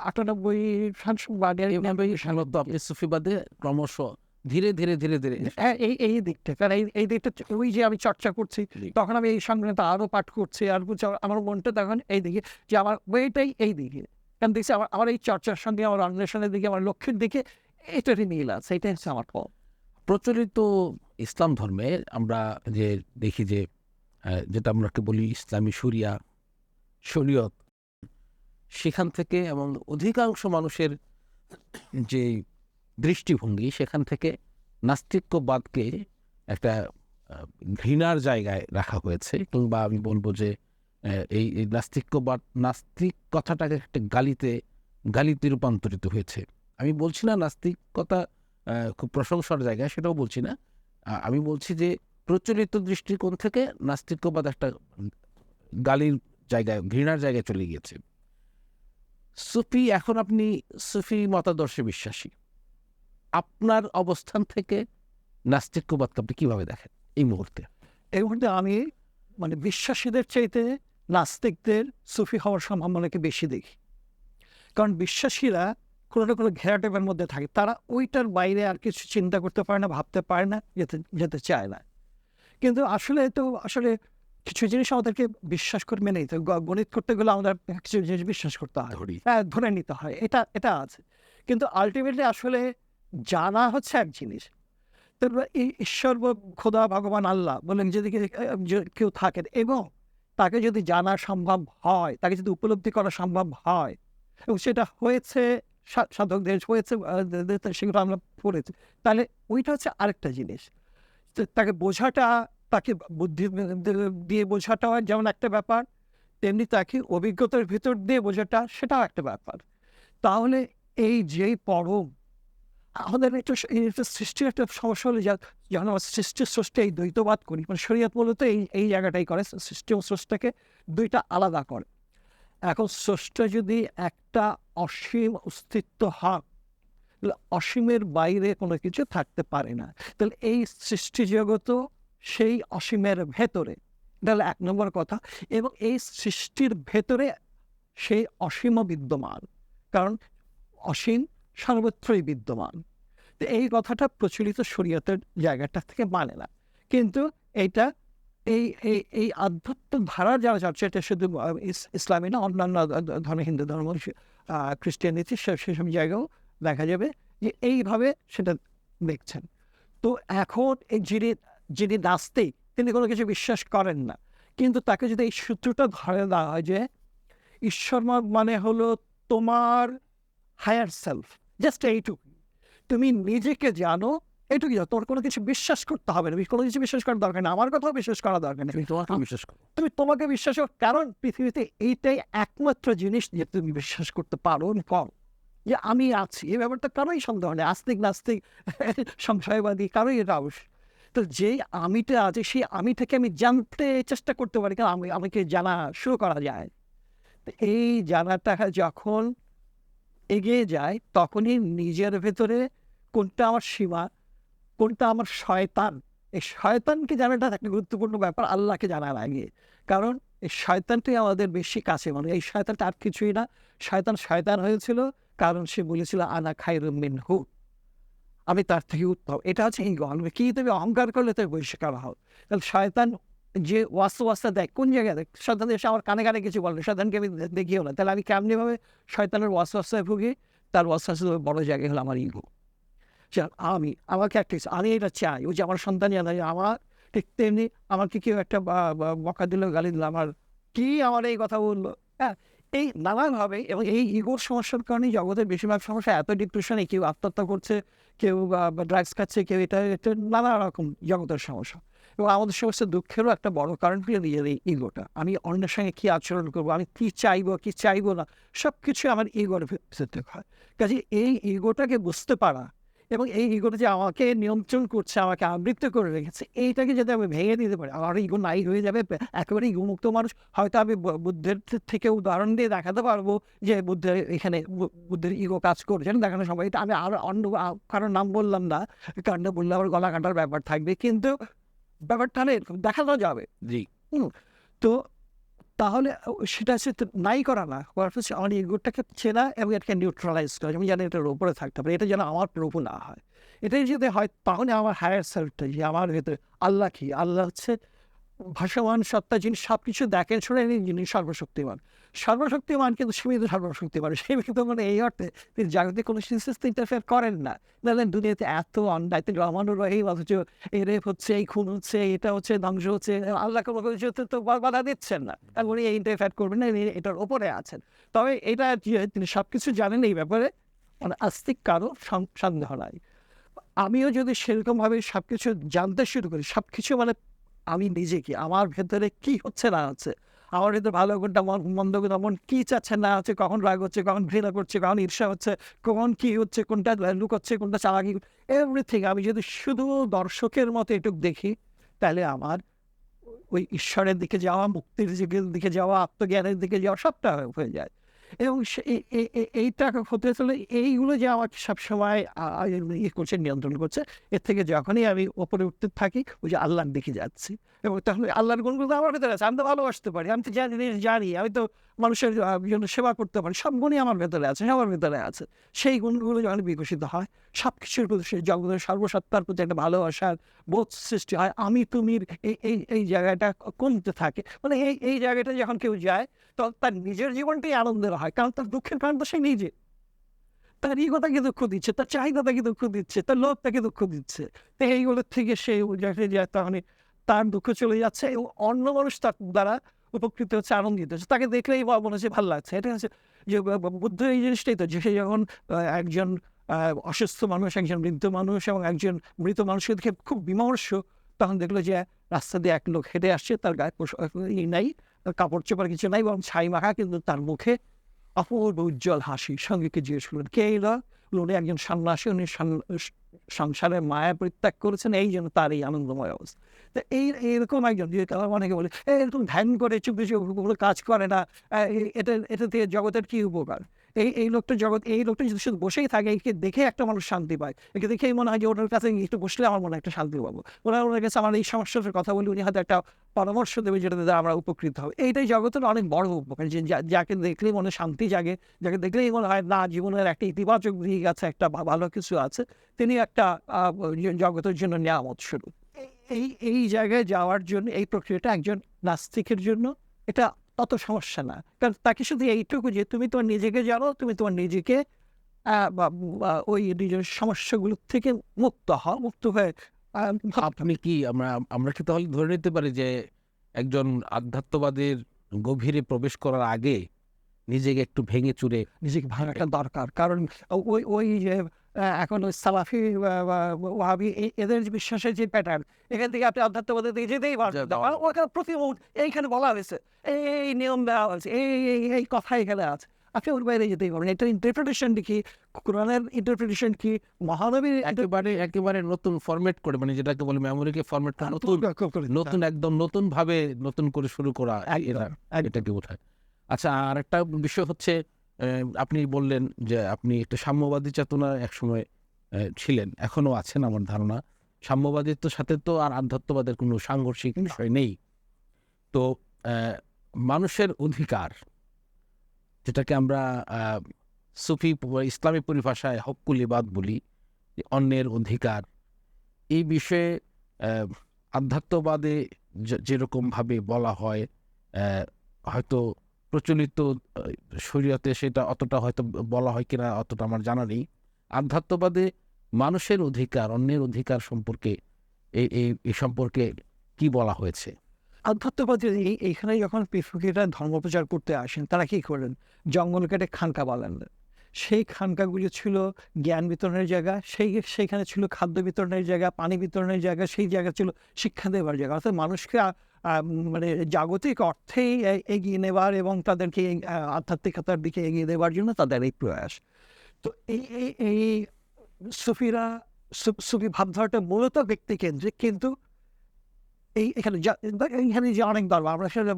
98 বা 99 সাল।
তো আপনি সুফিবাদে ক্রমশ ধীরে ধীরে ধীরে ধীরে
হ্যাঁ, এই দিকটা, কারণ এই দিকটা ওই যে আমি চর্চা করছি, তখন আমি এই সংক্রান্ত আরও পাঠ করছি, আর আমার মনটা তখন এই দিকে যে আমার বইটাই এই দিকে, কারণ দেখছি আমার এই চর্চার সঙ্গে, আমার অন্বেষণের দিকে, আমার লক্ষ্যের দিকে এটারই মিল আছে। এটাই হচ্ছে আমার ফল।
প্রচলিত ইসলাম ধর্মে আমরা যে দেখি যে যেটা আমরাকে বলি ইসলামী শরীয়ত, সেখান থেকে এবং অধিকাংশ মানুষের যে দৃষ্টিভঙ্গি, সেখান থেকে নাস্তিক্যবাদকে একটা ঘৃণার জায়গায় রাখা হয়েছে, কিংবা আমি বলবো যে এই নাস্তিক কথাটাকে একটা গালিতে রূপান্তরিত হয়েছে। আমি বলছি না নাস্তিকতা খুব প্রশংসার জায়গায়, সেটাও বলছি না। আমি বলছি যে প্রচলিত দৃষ্টিকোণ থেকে নাস্তিক্যবাদ একটা গালির জায়গায়, ঘৃণার জায়গায় চলে গিয়েছে। এখন আপনি সুফি মতাদর্শে বিশ্বাসী, আপনার অবস্থান থেকে নাস্তিক্যবাদকে আপনি কিভাবে দেখেন এই মুহূর্তে?
এই মুহূর্তে আমি বিশ্বাসীদের চাইতে নাস্তিকদের সুফি হওয়ার সম্ভাবনাকে বেশি দেখি। কারণ বিশ্বাসীরা কোনো না কোনো ঘেরাটেপের মধ্যে থাকে, তারা ওইটার বাইরে আর কিছু চিন্তা করতে পারে না, ভাবতে পারে না, যেতে চায় না। কিন্তু আসলে কিছু জিনিস আমাদেরকে বিশ্বাস করে মেনে নিতে, গণিত করতে গেলে আমাদের কিছু জিনিস বিশ্বাস করতে হয়, ধরে নিতে হয়, এটা আছে। কিন্তু আলটিমেটলি আসলে জানা হচ্ছে এক জিনিস। তারপর এই ঈশ্বর বা খোদা, ভগবান, আল্লাহ বলেন যদি কেউ থাকেন, এবং তাকে যদি জানা সম্ভব হয়, তাকে যদি উপলব্ধি করা সম্ভব হয়, এবং সেটা হয়েছে সাধকদের, হয়েছে সেগুলো আমরা পড়েছি, তাহলে ওইটা হচ্ছে আরেকটা জিনিস। তাকে বোঝাটা, তাকে বুদ্ধি দিয়ে বোঝাটা যেমন একটা ব্যাপার, তেমনি তাকে অভিজ্ঞতার ভিতর দিয়ে বোঝাটা, সেটাও একটা ব্যাপার। তাহলে এই যেই পরম আমাদের এটা সৃষ্টির একটা সমস্যা হলে, যখন আমরা সৃষ্টির স্রষ্টা এই দ্বৈতবাদ করি, শরীয়ত মূলত এই জায়গাটাই করে, সৃষ্টি ও স্রষ্টাকে দুইটা আলাদা করে। এখন স্রষ্টা যদি একটা অসীম অস্তিত্ব হয়, তাহলে অসীমের বাইরে কোনো কিছু থাকতে পারে না। তাহলে এই সৃষ্টি জগৎ সেই অসীমের ভেতরে, এটা হলো 1 নম্বর কথা। এবং এই সৃষ্টির ভেতরে সেই অসীমও বিদ্যমান, কারণ অসীম সর্বত্রই বিদ্যমান। তো এই কথাটা প্রচলিত শরীয়তের জায়গাটা থেকে মানে না। কিন্তু এইটা এই আধ্যাত্ম ধারার যারা চর্চা, এটা শুধু ইসলামী না, অন্যান্য ধর্ম, হিন্দু ধর্ম, খ্রিস্টানিটি, সেসব জায়গাও দেখা যাবে যে এইভাবে সেটা দেখছেন। তো এখন যিনি নাস্তিক, তিনি কোনো কিছু বিশ্বাস করেন না, কিন্তু তাকে যদি এই সূত্রটা ধরে দেওয়া হয় যে ঈশ্বর মানে হলো তোমার হায়ার সেলফ, জাস্ট এইটুকু, তুমি নিজেকে জানো, এইটুকু জানো, তোমার কোনো কিছু বিশ্বাস করতে হবে না, কোনো কিছু বিশ্বাস করার দরকার নেই, আমার কথাও বিশ্বাস করা দরকার নেই, তুমি তোমাকে বিশ্বাস করো। কারণ পৃথিবীতে এইটাই একমাত্র জিনিস যে তুমি বিশ্বাস করতে পারো, কর যে আমি আছি, এই ব্যাপারটা কারোই সন্দেহ নেই, আস্তিক নাস্তিক সংশয়বাদী কারোই এটা অবশ্য। তো যেই আমিটা আছে, সেই আমিটাকে আমি জানতে চেষ্টা করতে পারি, কারণ আমাকে জানা শুরু করা যায়। তো এই জানাটা যখন এগিয়ে যায়, তখনই নিজের ভেতরে কোনটা আমার সীমা, কোনটা আমার শয়তান, এই শয়তানকে জানাটা একটা গুরুত্বপূর্ণ ব্যাপার আল্লাহকে জানার আগে। কারণ এই শয়তানটাই আমাদের বেশি কাছে, মানে এই শয়তানটা আর কিছুই না। শয়তান হয়েছিল কারণ সে বলেছিল আনা খায়রুম মিনহু, আমি তার থেকে উত্তম। এটা হচ্ছে ইগো। কি তুমি অহংকার করলে তুমি বহিষ্কার হও। তাহলে শয়তান যে ওয়াসওয়াসা দেয় কোন জায়গায় দেয়? শয়তান এসে আমার কানে কানে কিছু বলে, শয়তানকে আমি দেখিও না। তাহলে আমি কেমনিভাবে শয়তানের ওয়াসওয়াসায় ভুগি? তার ওয়াসওয়াসার বড় জায়গায় হলো আমার ইগো। আমাকে একটা কিছু আমি এটা চাই, ওই যে আমার সন্তান জানে আমার, ঠিক তেমনি আমাকে কেউ একটা বকা দিল, গালি দিল, আমার কি আমার এই কথা বললো, হ্যাঁ, এই নানানভাবে। এবং এই ইগোর সমস্যার কারণেই জগতের বেশিরভাগ সমস্যা, এত ডিপ্রেশনে কেউ আত্মহত্যা করছে, কেউ ড্রাগস খাচ্ছে, কেউ এটা নানা রকম জগতের সমস্যা। এবং আমাদের সমস্ত দুঃখেরও একটা বড় কারণ হলো নিজের এই ইগোটা। আমি অন্যের সঙ্গে কী আচরণ করবো, আমি কী চাইবো কী চাইবো না, সব কিছু আমার ইগোর ভিতরে হয়। কাজে এই ইগোটাকে বুঝতে পারা এবং এই ইগোটা যে আমাকে নিয়ন্ত্রণ করছে, আমাকে আবৃত্ত করে রেখেছে, এইটাকে যদি আমি ভেঙে দিতে পারি, আমার ইগো নাই হয়ে যাবে, একেবারে ইগোমুক্ত মানুষ। হয়তো আমি বুদ্ধের থেকে উদাহরণ দিয়ে দেখাতে পারবো যে বুদ্ধের এখানে বুদ্ধের ইগো কাজ করছে না, দেখানো সময় এটা আমি আর অন্য কারোর নাম বললাম না, কারণ বললে আবার গলা কাটার ব্যাপার থাকবে, কিন্তু ব্যাপারটা দেখানো যাবে।
জি।
তো তাহলে সেটা হচ্ছে নাই করা না, করার হচ্ছে আমার ইগোটাকে চেনা এবং এটাকে নিউট্রালাইজ করা। আমি জানি এটার উপরে থাকতে পারে, এটা যেন আমার প্রভু না হয়। এটাই যদি হয় তাহলে আমার হায়ার সেলফটা, যে আমার ভেতরে আল্লাহ কি, আল্লাহ হচ্ছে ভাসমান সত্তা, যিনি সব কিছু দেখেন শোনেন, যিনি সর্বশক্তিমান। সর্বশক্তিমান কিন্তু সীমিত সর্বশক্তিমান। সীমিত মানে এই অর্থে তিনি জাগতিক কোনো সিস্টেম ইন্টারফেয়ার করেন না। নাহলে দুনিয়াতে এত অন্যায়, তিনি রহমানুর রহিম, অথচ এই রেপ হচ্ছে, এই খুন হচ্ছে, এটা হচ্ছে, ধ্বংস হচ্ছে, আল্লাহ কোনো কিছুতে তো বাধা দিচ্ছেন না, তারপরে এই ইন্টারফেয়ার করবেন না, এটার ওপরে আছেন। তবে এটা তিনি সব কিছু জানেন, এই ব্যাপারে মানে আস্তিক কারো সন্দেহ নাই। আমিও যদি সেরকমভাবে সব কিছু জানতে শুরু করি, সব কিছু মানে আমি নিজে কি, আমার ভেতরে কি হচ্ছে না হচ্ছে, আমার ভেতরে ভালো কোনটা, মন্দ কোনটা, মন কি চাচ্ছে না হচ্ছে, কখন রাগ হচ্ছে, কখন ঘৃণা করছে, কখন ঈর্ষা হচ্ছে, কখন কি হচ্ছে, কোনটা লুকোচ্ছে, কোনটা চালাকি, এভরিথিং আমি যদি শুধু দর্শকের মতো এটুকু দেখি, তাহলে আমার ওই ঈশ্বরের দিকে যাওয়া, মুক্তির দিকে যাওয়া, আত্মজ্ঞানের দিকে যাওয়া সবটা হয়ে যায়। এবং এইটা হতে চলে, এইগুলো যে আমাকে সবসময় ইয়ে করছে, নিয়ন্ত্রণ করছে, এর থেকে যখনই আমি ওপরে উঠতে থাকি, ওই যে আল্লাহর দিকে যাচ্ছি, এবং তখন আল্লাহর গুণগুলো আমার ভেতরে আছে। আমি তো ভালোবাসতে পারি, আমি তো জানি, আমি তো মানুষের জন্য সেবা করতে পারি, সব গুণই আমার ভেতরে আছে, সবার ভেতরে আছে। সেই গুণগুলো যখন বিকশিত হয়, সব কিছুর প্রতি, সেই জগতের সর্বসত্তার প্রতি একটা ভালোবাসার বোধ সৃষ্টি হয়। আমি তুমির এই জায়গাটা কমতে থাকে, মানে এই জায়গাটা যখন কেউ যায়, তো তার নিজের জীবনটাই আনন্দের হয়, কারণ তার দুঃখের কারণ তো সে নিজে। তার ইগোটাকে দুঃখ দিচ্ছে, তার চাহিদাটাকে দুঃখ দিচ্ছে, তার লোভটাকে দুঃখ দিচ্ছে। তো এইগুলোর থেকে সে যায়, তখন তার দুঃখ চলে যাচ্ছে এবং অন্য মানুষ তার দ্বারা উপকৃত হচ্ছে, আনন্দিত হচ্ছে, তাকে দেখলেই মনে হচ্ছে ভালো লাগছে। এটা হচ্ছে যে বুদ্ধ এই জিনিসটাই তো, যে সে যখন একজন অসুস্থ মানুষ, একজন বৃদ্ধ মানুষ এবং একজন মৃত মানুষকে দেখে খুব বিমর্ষ, তখন দেখলো যে রাস্তা দিয়ে এক লোক হেঁটে আসছে, তার গায়ে নাই, তার কাপড় চোপড় কিছু নাই, এবং ছাই মাখা, কিন্তু তার মুখে অপূর্ব উজ্জ্বল হাসি। সঙ্গীকে জিজ্ঞেস করলেন কে এলো? উনি একজন সন্ন্যাসী, উনি সংসারের মায়া পরিত্যাগ করেছেন, এই জন্য তার এই আনন্দময় অবস্থা। তো এইরকম একজন, যে অনেকে বলে এরকম ধ্যান করে চুপে চুপে কাজ করে না, এটা থেকে জগতের কি উপকার? এই লোকটা এই লোকটা যদি শুধু বসেই থাকে, একে দেখে একটা মানুষ শান্তি পায়, একে দেখেই মনে হয় যে ওনার কাছে একটু বসলে আমার মনে একটা শান্তি পাবো, ওনার কাছে আমার এই সমস্যাটার কথা বলি, উনি হয়তো একটা পরামর্শ দেবে, যেটা দ্বারা আমরা উপকৃত হব। এইটাই জগতের অনেক বড় উপকার, যে যাকে দেখলেই মনে শান্তি জাগে, যাকে দেখলেই মনে হয় না জীবনের একটা ইতিবাচক দিক আছে, একটা ভালো কিছু আছে, তিনি একটা জগতের জন্য নিয়ামত স্বরূপ। এই জায়গায় যাওয়ার জন্য এই প্রক্রিয়াটা একজন নাস্তিকের জন্য এটা তত সমস্যা না, কারণ তাকে শুধু এইটুকু যে তুমি তোমার নিজেকে জানো, তুমি তোমার নিজেকে ওই নিজের সমস্যাগুলোর থেকে মুক্ত হয়ে
আপনি কি আমরা কি তাহলে ধরে নিতে পারি যে একজন আধ্যাত্মবাদের গভীরে প্রবেশ করার আগে নিজেকে একটু ভেঙে চুরে
নিজেকে ভাঙাটা দরকার? কারণ ওই যে এখন ওই সালাফি ওয়াহাবি এদের যে বিশ্বাসের যে প্যাটার্ন, এখান থেকে আপনি আধ্যাত্মবাদের দিকে যেতেই পারবেন। ওখানে প্রতি মুহূর্তে এইখানে বলা হয়েছে, এই নিয়ম দেওয়া হয়েছে, এই কথা এখানে আছে, আপনি ওর বাইরে যেতেই পারবেন। এটার ইন্টারপ্রিটেশন কি, কোরআনের ইন্টারপ্রিটেশন কি, মহানবীর
একেবারে নতুন ফরম্যাট করে, মানে যেটাকে বলে মেমোরিকে ফরম্যাট নতুন একদম নতুন ভাবে নতুন করে শুরু করা, এটাকে বোঝায়। আচ্ছা, আর একটা বিষয় হচ্ছে, আপনি বললেন যে আপনি একটা সাম্যবাদী চেতনা একসময় ছিলেন, এখনো আছেন আমার ধারণা, সাম্যবাদিত্বের সাথে তো আর আধ্যাত্মবাদের কোনো সাংঘর্ষিক বিষয় নেই। তো মানুষের অধিকার, যেটাকে আমরা সুফি ইসলামী পরিভাষায় হক্কুল ইবাদ বলি, যে অন্যের অধিকার, এই বিষয়ে আধ্যাত্মবাদে যেরকমভাবে বলা হয়, হয়তো প্রচলিত শরীয়তে সেটা অতটা হয়তো বলা হয় কিনা অতটা আমার জানা নেই। আধ্যাত্মবাদে মানুষের অধিকার, অন্যের অধিকার সম্পর্কে এই সম্পর্কে কি বলা হয়েছে?
আধ্যাত্মবাদী এইখানে যখন পৃথিবীরা ধর্ম প্রচার করতে আসেন, তারা কি করেন? জঙ্গল কেটে খানকা বানালেন। সেই খানকাগুলি ছিল জ্ঞান বিতরণের জায়গা, সেইখানে ছিল খাদ্য বিতরণের জায়গা, পানি বিতরণের জায়গা, সেই জায়গা ছিল শিক্ষা দেওয়ার জায়গা। অর্থাৎ মানুষকে মানে জাগতিক অর্থেই এগিয়ে নেবার এবং তাদেরকে আধ্যাত্মিকতার দিকে এগিয়ে দেওয়ার জন্য তাদের এই প্রয়াস। তো এই সুফিরা, সুফি ভাবধারাটা মূলত ব্যক্তিকেন্দ্রিক, কিন্তু এখানে যে অনেক দরবার আমরা সেটা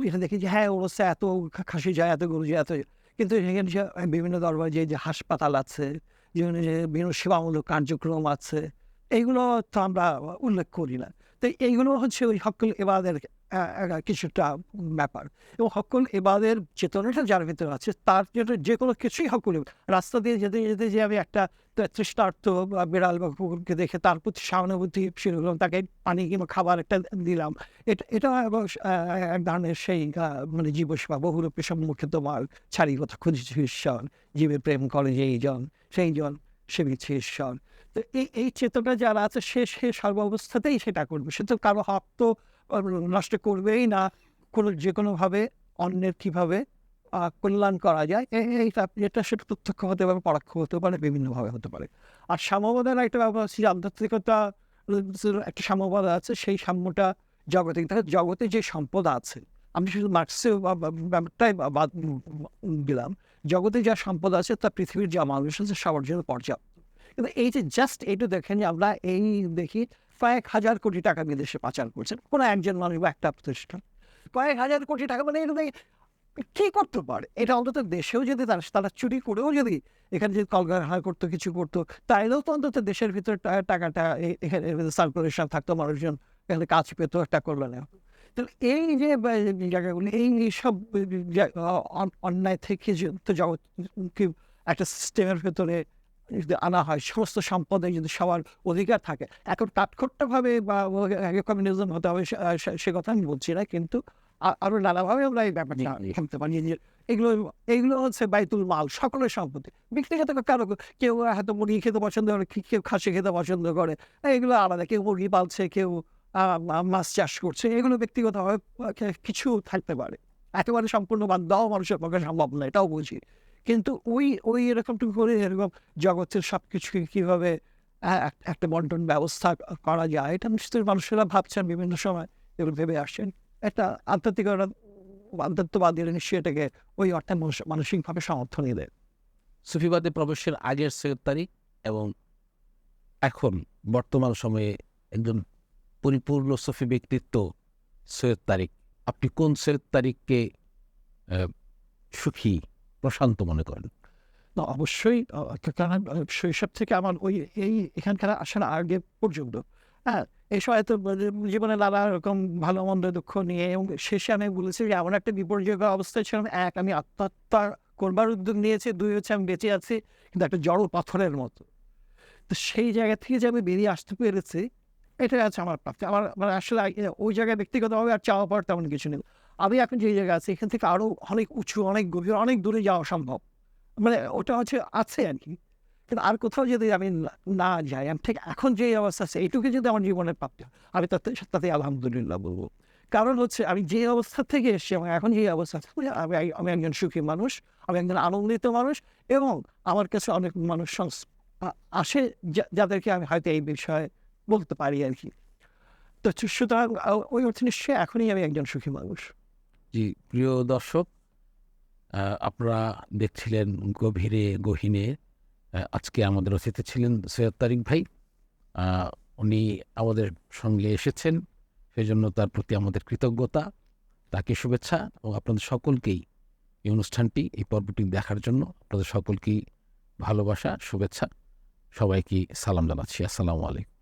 এখানে দেখি যে হ্যাঁ অবস্থা এত খাসি যায়, এত গরু যায়, এত, কিন্তু এখানে যে বিভিন্ন দরবার যে হাসপাতাল আছে, যেখানে যে বিভিন্ন সেবামূলক কার্যক্রম আছে, এইগুলো তো আমরা উল্লেখ করি না। তো এইগুলো হচ্ছে ওই হক্কুল ইবাদের কিছুটা ব্যাপার। এবং হক্কুল ইবাদের চেতনাটা যার ভিতরে আছে, তার জন্য যে কোনো কিছুই হক্কুল ইবাদ। রাস্তা দিয়ে যেতে যেতে যে আমি একটা তৃষ্ণার্ত বিড়াল বা কুকুরকে দেখে তার প্রতি সহানুভূতি শুরু করলাম, তাকে পানি কিংবা খাবার একটা দিলাম, এটা এক ধরনের সেই মানে জীবসেবা। বহুরূপে সম্মুখে তোমার ছাড়ি কথা খুঁজেছি ঈশ্বর, জীবে প্রেম করে যেইজন সেইজন সেবিছে ঈশ্বর। তো এই চেতনা যারা আছে সে সর্বাবস্থাতেই সেটা করবে। সে তো কারো হক তো নষ্ট করবেই না। যে কোনোভাবে অন্যের কীভাবে কল্যাণ করা যায়, এটা সেটা প্রত্যক্ষ হতে পারে, পরোক্ষ হতে পারে, বিভিন্নভাবে হতে পারে। আর সাম্যবাদের একটা ব্যাপার আছে, আধ্যাত্মিকতা একটা সাম্যবাদ আছে। সেই সাম্যটা জগতে, জগতে যে সম্পদ আছে, আমি শুধু মার্কসে ব্যাপারটাই বাদ দিলাম, জগতে যা সম্পদ আছে তা পৃথিবীর যা মানুষ আছে সবার জন্য পর্যাপ্ত। কিন্তু এই যে জাস্ট এইটা দেখেন যে আমরা এই দেখি কয়েক হাজার কোটি টাকা বিদেশে পাচার করছেন কোনো একজন মানুষ বা একটা প্রতিষ্ঠান, কয়েক হাজার কোটি টাকা, মানে এটা কি করতে পারে? এটা অন্তত দেশেও যদি তারা চুরি করেও যদি এখানে যদি কলকারখানা করতো, কিছু করতো, তাইলেও তো অন্তত দেশের ভিতরে টাকাটা এখানে সার্কুলেশন থাকতো, মানুষজন এখানে কাজ পেতো, একটা করলো না। তো এই যে জায়গাগুলো, এই সব অন্যায় থেকে তো জগৎকে একটা সিস্টেমের ভেতরে যদি আনা হয়, সমস্ত সম্পদে যদি সবার অধিকার থাকে, এখন কাঠখোট্টাভাবে বা কমিউনিজম হতে হবে সে কথা আমি বলছি না, কিন্তু আরো নানাভাবে আমরা এই ব্যাপারটা ভাবতে পারি যে এইগুলো হচ্ছে বাইতুল মাল, সকলের সম্পত্তি। ব্যক্তিগত কারো, কেউ হয়তো মুরগি খেতে পছন্দ করে, কেউ খাসি খেতে পছন্দ করে, এগুলো আলাদা। কেউ মুরগি পালছে, কেউ মাছ চাষ করছে, এগুলো ব্যক্তিগতভাবে কিছু থাকতে পারে। একেবারে সম্পূর্ণ বাদ দেওয়া মানুষের পক্ষে সম্ভব না, এটাও বুঝি। কিন্তু ওই এরকমটুকু করে এরকম জগতের সব কিছুকে কীভাবে একটা বন্টন ব্যবস্থা করা যায়, এটা নিশ্চয়ই মানুষেরা ভাবছেন বিভিন্ন সময়, এগুলো ভেবে আসছেন। একটা আধ্যাত্মবাদীরা নিশ্চয়ই এটাকে ওই অর্থে মানসিকভাবে সমর্থনই দেয়।
সুফিবাদে প্রবেশের আগের সৈয়দ তারিক এবং এখন বর্তমান সময়ে একজন পরিপূর্ণ সুফি ব্যক্তিত্ব সৈয়দ তারিক, আপনি কোন সৈয়দ তারিককে সুখী, প্রশান্ত মনে করেন?
না, অবশ্যই। কারণ শৈশব থেকে আমার এখানকার আসার আগে পর্যন্ত, হ্যাঁ, এই সময় তো জীবনে নানা রকম ভালো মন্দ দুঃখ নিয়ে, এবং শেষে আমি বলেছি যে এমন একটা বিপর্যয়কর অবস্থায় ছিলাম, এক, আমি আত্মহত্যা করবার উদ্যোগ নিয়েছি, দুই হচ্ছে আমি বেঁচে আছি কিন্তু একটা জড় পাথরের মতো। তো সেই জায়গা থেকে যে আমি বেরিয়ে আসতে পেরেছি, এটাই আছে আমার প্রাপ্তি। আমার মানে আসলে ওই জায়গায় ব্যক্তিগতভাবে আর চাওয়া পাওয়ার তেমন কিছু নেই। আমি এখন যে জায়গায় আছি এখান থেকে আরও অনেক উঁচু, অনেক গভীর, অনেক দূরে যাওয়া সম্ভব। মানে ওটা হচ্ছে আছে আর কি। কিন্তু আর কোথাও যদি আমি না যাই, আমি ঠিক এখন যে অবস্থা আছে এইটুকু যদি আমার জীবনের প্রাপ্তি হয়, আমি তাতে আলহামদুলিল্লাহ বলবো। কারণ হচ্ছে আমি যে অবস্থা থেকে এসেছি এবং এখন যে অবস্থা আছে, আমি একজন সুখী মানুষ, আমি একজন আনন্দিত মানুষ, এবং আমার কাছে অনেক মানুষ আসে যাদেরকে আমি হয়তো এই বিষয়ে বলতে পারি আর কি। তো সুতরাং ওই অর্থে নিশ্চয়ই এখনই আমি একজন সুখী মানুষ।
জি, প্রিয় দর্শক, আপনারা দেখছিলেন গভীরে গহীনে। আজকে আমাদের অতিথি ছিলেন সৈয়দ তারিক ভাই। উনি আমাদের সঙ্গে এসেছেন, সেই জন্য তার প্রতি আমাদের কৃতজ্ঞতা, তাকে শুভেচ্ছা, এবং আপনাদের সকলকেই এই অনুষ্ঠানটি, এই পর্বটি দেখার জন্য আপনাদের সকলকেই ভালোবাসা, শুভেচ্ছা। সবাইকে সালাম জানাচ্ছি। আসসালামু আলাইকুম।